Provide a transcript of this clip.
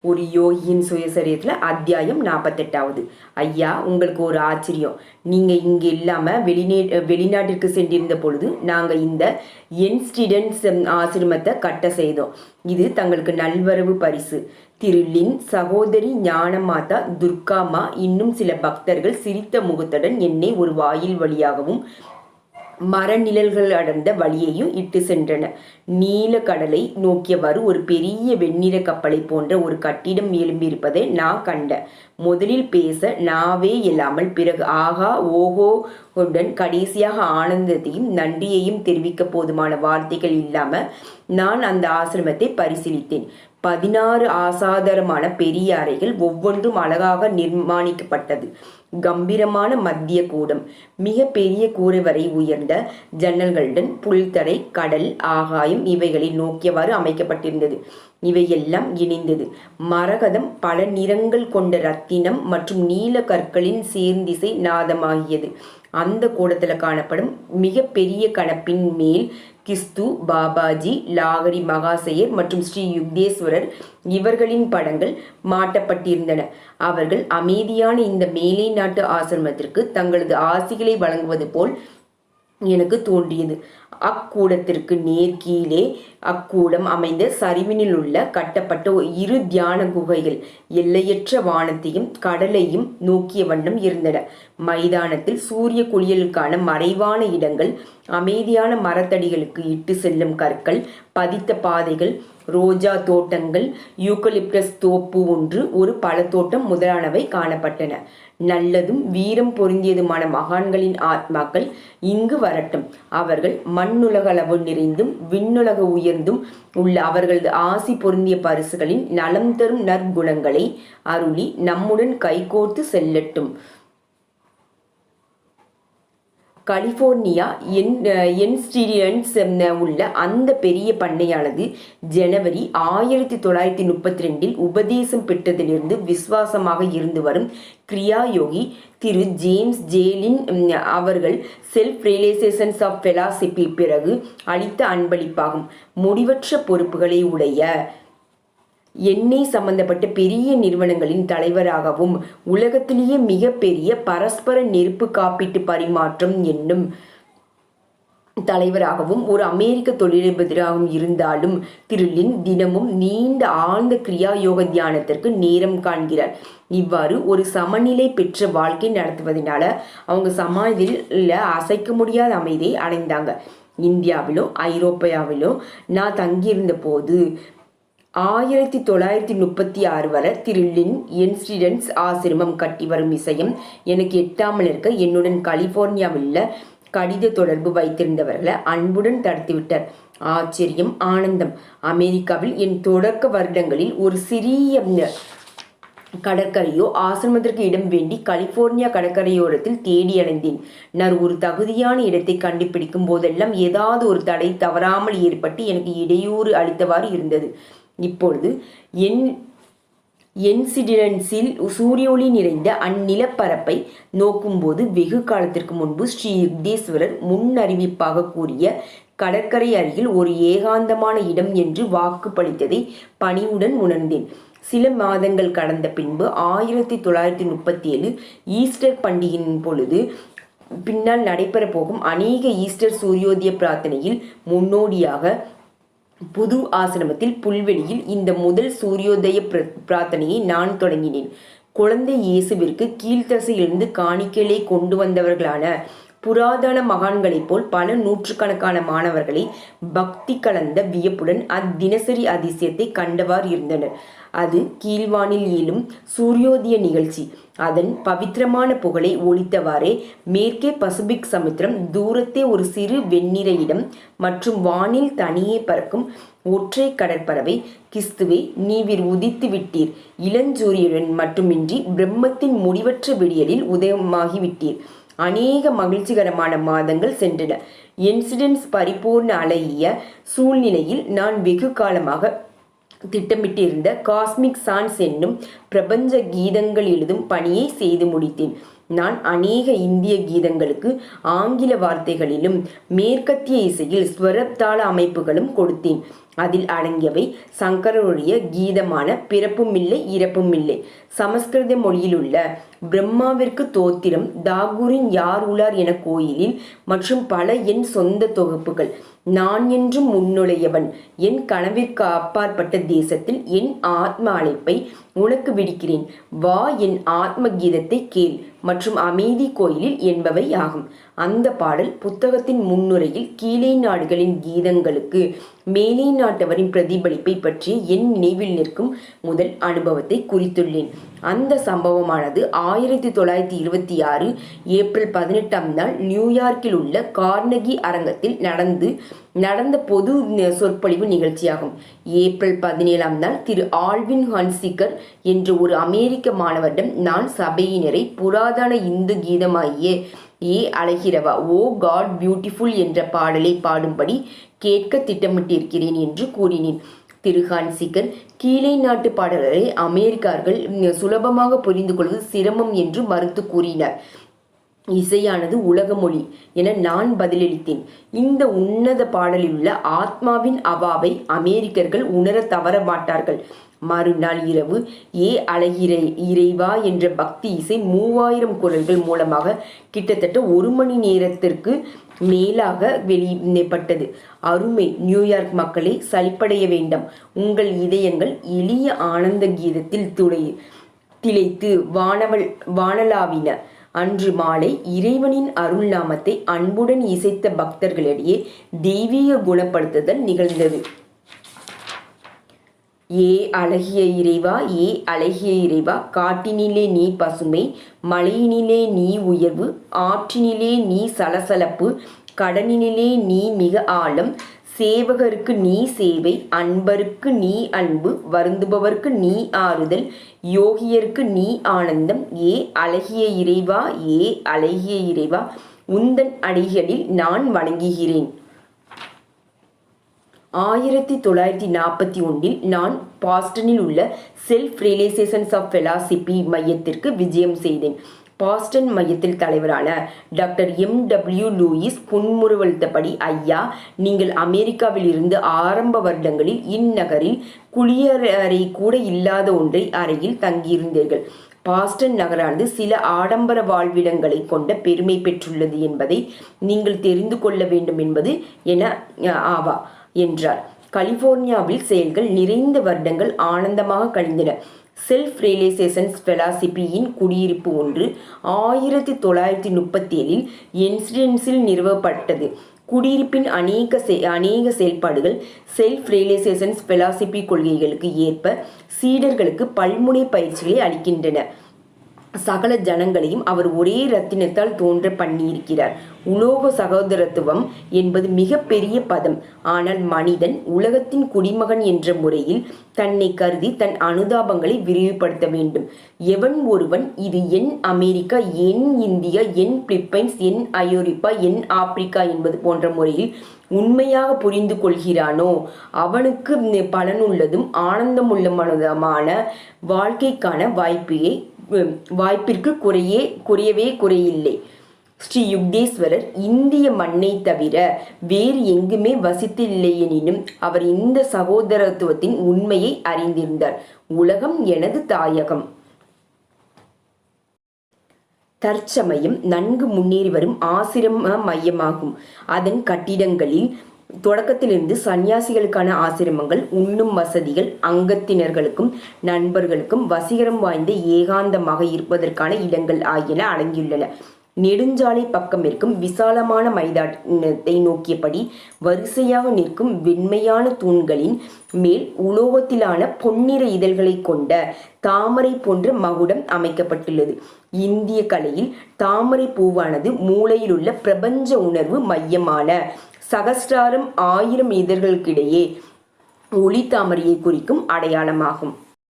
ஒரு யோகியின் சுயசரியத்தில் அத்தியாயம் 48. ஐயா, உங்களுக்கு ஒரு ஆச்சரியம். நீங்கள் இங்கே இல்லாமல் வெளிநாட்டிற்கு சென்றிருந்த பொழுது நாங்கள் இந்த என்ஸ்டிடன்ஸ் ஆசிரமத்தை கட்ட செய்தோம். இது தங்களுக்கு நல்வரவு பரிசு. திரு லின், சகோதரி ஞானமாதா, துர்காமா, இன்னும் சில பக்தர்கள் சிரித்த முகத்துடன் என்னை ஒரு வாயில் வழியாகவும் மரநிழல்கள் அடர்ந்த வழியையும் இட்டு சென்றன. நீல கடலை நோக்கியவாறு ஒரு பெரிய வெண்ணிற கப்பலை போன்ற ஒரு கட்டிடம் எழும்பியிருப்பதை நான் கண்டேன். முதலில் பேச நாவே இல்லாமல் பிறகு ஆகா ஓஹோ உடன் கடைசியாக ஆனந்தத்தையும் நன்றியையும் தெரிவிக்க போதுமான வார்த்தைகள் இல்லாம நான் அந்த ஆசிரமத்தை பரிசீலித்தேன். 16 அசாதாரணமான பெரிய அறைகள், ஒவ்வொன்றும் அழகாக நிர்மாணிக்கப்பட்டது. கம்பீரமான மத்திய கூடம், மிக பெரிய கூரை வரை உயர்ந்த ஜன்னல்களுடன் புல்தரை, கடல், ஆகாயம் இவைகளை நோக்கியவாறு அமைக்கப்பட்டிருந்தது. இவையெல்லாம் இணைந்தது. மரகதம், பல நிறங்கள் கொண்ட ரத்தினம் மற்றும் நீல கற்களின் சேர்ந்திசை நாதமாகியது. அந்த கூடத்தில் காணப்படும் மிக பெரிய கணப்பின் மேல் கிஸ்து, பாபாஜி, லாகரி மகாசயர் மற்றும் ஸ்ரீ யுக்தேஸ்வரர் இவர்களின் படங்கள் மாட்டப்பட்டிருந்தன. அவர்கள் அமைதியான இந்த மேலை நாட்டு ஆசிரமத்திற்கு தங்களது ஆசிகளை வழங்குவது போல் எனக்கு தோன்றியது. அக்கூடத்திற்கு நேர் கீழே அக்கூடம் அமைந்த சரிவினில் உள்ள கட்டப்பட்ட 2 தியான குகைகள் எல்லையற்ற வானத்தையும் கடலையும் நோக்கிய வண்ணம் இருந்தன. மைதானத்தில் சூரிய குளியலுக்கான மறைவான இடங்கள், அமைதியான மரத்தடிகளுக்கு இட்டு செல்லும் கற்கள் பதித்த பாதைகள், ரோஜா தோட்டங்கள், யூக்கலிப்டஸ் தோப்பு ஒன்று, ஒரு பழத்தோட்டம் முதலானவை காணப்பட்டன. நல்லதும் வீரம் பொருந்தியதுமான மகான்களின் ஆத்மாக்கள் இங்கு வரட்டும். அவர்கள் மண்ணுலகளவு நிறைந்தும் விண்ணுலக உயர்ந்தும் உள்ள அவர்களது ஆசி பொருந்திய பரிசுகளின் நலம் தரும் நற்குணங்களை அருளி நம்முடன் கைகோர்த்து செல்லட்டும். கலிபோர்னியா என்ஸ்டிடியன்ஸ் உள்ள அந்த பெரிய பண்ணையானது ஜனவரி 1932 உபதேசம் பெற்றதிலிருந்து விசுவாசமாக இருந்து வரும் கிரியா யோகி திரு ஜேம்ஸ் ஜேலின் அவர்கள் செல்ஃப் ரியலைசேஷன்ஸ் ஆஃப் ஃபெலாசிபி பிறகு அளித்த அன்பளிப்பாகும். முடிவற்ற பொறுப்புகளை உடைய எண்ணெய் சம்பந்தப்பட்ட பெரிய நிறுவனங்களின் தலைவராகவும் உலகத்திலேயே மிக பெரிய பரஸ்பர நெருப்பு காப்பீட்டு பரிமாற்றம் என்னும் தலைவராகவும் ஒரு அமெரிக்க தொழிலதிபராகவும் இருந்தாலும் திரு லின் தினமும் நீண்ட ஆழ்ந்த கிரியா யோக தியானத்திற்கு நேரம் காண்கிறார். இவ்வாறு ஒரு சமநிலை பெற்ற வாழ்க்கை நடத்துவதனால அவங்க சமாதியில் அசைக்க முடியாத அமைதியை அடைந்தாங்க. இந்தியாவிலோ ஐரோப்பாவிலோ நான் தங்கியிருந்த போது 1936 வரை திரு லின் என்ஸ்டிடன்ஸ் ஆசிரமம் கட்டி வரும் விஷயம் எனக்கு எட்டாமல் இருக்க என்னுடன் கலிபோர்னியாவில் கடித தொடர்பு வைத்திருந்தவர்களை அன்புடன் தடுத்துவிட்டார். ஆச்சரியம், ஆனந்தம். அமெரிக்காவில் என் தொடக்க வருடங்களில் ஒரு சிறிய கடற்கரையோ ஆசிரமத்திற்கு இடம் வேண்டி கலிபோர்னியா கடற்கரையோரத்தில் தேடி அடைந்தேன். நான் ஒரு தகுதியான இடத்தை கண்டுபிடிக்கும் போதெல்லாம் ஏதாவது ஒரு தடை தவறாமல் ஏற்பட்டு எனக்கு இடையூறு அளித்தவாறு இருந்தது. இப்பொழுது என்சிடென்ஸில் சூரிய ஒளி நிறைந்த அந்நிலப்பரப்பை நோக்கும்போது வெகு காலத்திற்கு முன்பு ஸ்ரீ யுக்தேஸ்வரர் முன்னறிவிப்பாக கூறிய கடற்கரை அருகில் ஒரு ஏகாந்தமான இடம் என்று வாக்குப்பளித்ததை பணிவுடன் உணர்ந்தேன். சில மாதங்கள் கடந்த பின்பு 1937 ஈஸ்டர் பண்டிகையின் பொழுது பின்னால் நடைபெற போகும் அநேக ஈஸ்டர் சூரியோதய பிரார்த்தனையில் முன்னோடியாக புது ஆசிரமத்தில் புல்வெளியில் இந்த முதல் சூரியோதய பிரார்த்தனையை நான் தொடங்கினேன். குழந்தை இயேசுவிற்கு கீழ்த்தசையிலிருந்து காணிக்கைகளை கொண்டு வந்தவர்களான புராதன மகான்களைப் போல் பல நூற்றுக்கணக்கான மாணவர்களை பக்தி கலந்த வியப்புடன் அத்தினசரி அதிசயத்தை கண்டவாறு இருந்தனர். அது கீழ்வானில் ஏழும் சூரியோதய நிகழ்ச்சி. அதன் பவித்திரமான புகழை ஒலித்தவாறே மேற்கே பசிபிக் சமுத்திரம், தூரத்தே ஒரு சிறு வெண்ணிற இடம் மற்றும் வானில் தனியே பறக்கும் ஒற்றை கடற்பறவை. கிறிஸ்துவே, நீவிர் உதித்து விட்டீர். இளஞ்சூரியனுடன் மட்டுமின்றி பிரம்மத்தின் முடிவற்ற விடியலில் உதயமாகிவிட்டீர். அநேக மகிழ்ச்சிகரமான மாதங்கள் சென்றன. என்சிடென்ஸ் பரிபூர்ண அழகிய சூழ்நிலையில் நான் வெகு காலமாக திட்டமிட்டிருந்த காஸ்மிக் சான்ஸ் என்னும் பிரபஞ்ச கீதங்கள் எழுதும் பணியை செய்து முடித்தேன். நான் அநேக இந்திய கீதங்களுக்கு ஆங்கில வார்த்தைகளிலும் மேற்கத்திய இசையில் ஸ்வரத்தாள அமைப்புகளும் கொடுத்தேன். அதில் அடங்கியவை சங்கரருடைய கீதமான பிறப்புமில்லை இறப்புமில்லை, சமஸ்கிருத மொழியிலுள்ள பிரம்மாவிற்கு தோத்திரம், தாகூரின் யார் உலார் என கோயிலில் மற்றும் பல என் சொந்த தொகுப்புகள். நான் என்றும் முன்னுடையவன், என் கனவிற்கு அப்பாற்பட்ட தேசத்தில் என் ஆத்ம அழைப்பை உனக்கு விடுக்கிறேன், வா என் ஆத்ம கீதத்தை கேள் மற்றும் அமைதி கோயிலில் என்பவை ஆகும். அந்த பாடல் புத்தகத்தின் முன்னுரையில் கீழே நாடுகளின் கீதங்களுக்கு மேலே நாட்டவரின் பிரதிபலிப்பை பற்றிய என் நினைவில் நிற்கும் முதல் அனுபவத்தை குறித்துள்ளேன். அந்த சம்பவமானது 1926 ஏப்ரல் 18 நியூயார்க்கில் உள்ள கார்னகி அரங்கத்தில் நடந்த பொது சொற்பொழிவு நிகழ்ச்சியாகும். ஏப்ரல் 17 திரு ஆல்வின் ஹன்சிகர் என்ற ஒரு அமெரிக்க மாணவரிடம் நான் சபையினரை புராதன இந்து கீதமாகிய ஏ அழகிறவா, ஓ காட் பியூட்டிஃபுல் என்ற பாடலை பாடும்படி கேட்க திட்டமிட்டிருக்கிறேன் என்று கூறினேன். திரு ஹன்சிகர் கீழே நாட்டு பாடல்களை அமெரிக்கர்கள் சுலபமாக புரிந்து கொள்வது சிரமம் என்று மறுத்து கூறினார். இசையானது உலக மொழி என நான் பதிலளித்தேன். இந்த உன்னத பாடலில் உள்ள ஆத்மாவின் அவாவை அமெரிக்கர்கள் உணர தவற மாட்டார்கள். மறுநாள் இரவு ஏ அழகிற இறைவா என்ற பக்தி இசை 3000 குரல்கள் மூலமாக கிட்டத்தட்ட 1 மணி நேரத்திற்கு மேலாக வெளியிடப்பட்டது. அருமை நியூயார்க் மக்களே, சலிப்படைய வேண்டாம். உங்கள் இதயங்கள் எளிய ஆனந்த கீதத்தில் திளைத்து வானலாவின. அன்று மாலை இறைவனின் அருள் நாமத்தை அன்புடன் இசைத்த பக்தர்களிடையே தெய்வீக குணப்படுத்துதல் நிகழ்ந்தது. ஏ அழகிய இறைவா, ஏ அழகிய இறைவா, காட்டினிலே நீ பசுமை, மலையினிலே நீ உயர்வு, ஆற்றினிலே நீ சலசலப்பு, கடலினிலே நீ மிக ஆழம், சேவகருக்கு நீ சேவை, அன்பருக்கு நீ அன்பு, வருந்துபவருக்கு நீ ஆறுதல், யோகியருக்கு நீ ஆனந்தம். ஏ அழகிய இறைவா, ஏ அழகிய இறைவா, உந்தன் அடிகளில் நான் வணங்குகிறேன். 1941 நான் பாஸ்டனில் உள்ள செல்ஃப் ரியலைசேஷன்ஸ் ஆஃப் பிலாசபி மையத்திற்கு விஜயம் செய்தேன். பாஸ்டன் மையத்தில் தலைவரான டாக்டர் M.W. லூயிஸ் புன்முறுவளித்தபடி, ஐயா, நீங்கள் அமெரிக்காவில் இருந்து ஆரம்ப வருடங்களில் இந்நகரில் குளியலறை கூட இல்லாத ஒன்றை அறையில் தங்கியிருந்தீர்கள். பாஸ்டன் நகரானது சில ஆடம்பர வாழ்விடங்களை கொண்ட பெருமை பெற்றுள்ளது என்பதை நீங்கள் தெரிந்து கொள்ள வேண்டும் என்பது என ஆவா என்றார். கலிபோர்னியாவில் செயல்கள் நிறைந்த வருடங்கள் ஆனந்தமாக கழிந்தன. செல்ஃப் ரியலைசேஷன்ஸ் பிலாசபியின் குடியிருப்பு ஒன்று 1937 என்சிடென்ஸில் நிறுவப்பட்டது. குடியிருப்பின் அநேக செயல்பாடுகள் செல்ஃப் ரியலைசேஷன்ஸ் பிலாசபி கொள்கைகளுக்கு ஏற்ப சீடர்களுக்கு பல்முனை பயிற்சிகளை அளிக்கின்றன. சகல ஜனங்களையும் அவர் ஒரே ரத்தினத்தால் தோன்ற பண்ணியிருக்கிறார். உலோக சகோதரத்துவம் என்பது மிக பெரிய பதம். ஆனால் மனிதன் உலகத்தின் குடிமகன் என்ற முறையில் தன்னை கருதி தன் அனுதாபங்களை விரிவுபடுத்த வேண்டும். எவன் ஒருவன் இது என் அமெரிக்கா, என் இந்தியா, என் பிலிப்பைன்ஸ், என் ஐரோப்பா, என் ஆப்பிரிக்கா என்பது போன்ற முறையில் உண்மையாக புரிந்து கொள்கிறானோ அவனுக்கு பலனுள்ளதும் ஆனந்தமுள்ளமான வாழ்க்கைக்கான வாய்ப்பிற்கு குறையவே குறையில்லை. ஸ்ரீ யுக்தேஸ்வரர் இந்திய மண்ணை தவிர வேறு எங்குமே வசித்தில்லையெனினும் அவர் இந்த சகோதரத்துவத்தின் உண்மையை அறிந்திருந்தார். உலகம் எனது தாயகம். தற்சமயம் நன்கு முன்னேறி வரும் ஆசிரம மையமாகும். அதன் கட்டிடங்களில் தொடக்கத்திலிருந்து சன்னியாசிகளுக்கான ஆசிரமங்கள், உண்ணும் வசதிகள், அங்கத்தினர்களுக்கும் நண்பர்களுக்கும் வசீகரம் வாய்ந்த ஏகாந்தமாக இருப்பதற்கான இடங்கள் ஆகியன அடங்கியுள்ளன. நெடுஞ்சாலை பக்கம் இருக்கும் விசாலமான மைதானத்தை நோக்கியபடி வரிசையாக நிற்கும் வெண்மையான தூண்களின் மேல் உலோகத்திலான பொன்னிற இதழ்களை கொண்ட தாமரை போன்ற மகுடம் அமைக்கப்பட்டுள்ளது. இந்திய கலையில் தாமரை பூவானது மூளையிலுள்ள பிரபஞ்ச உணர்வு மையமான சகஸ்ராரம் 1000 இதழ்களுக்கிடையே ஒளி தாமரையை குறிக்கும் அடையாளமாகும்.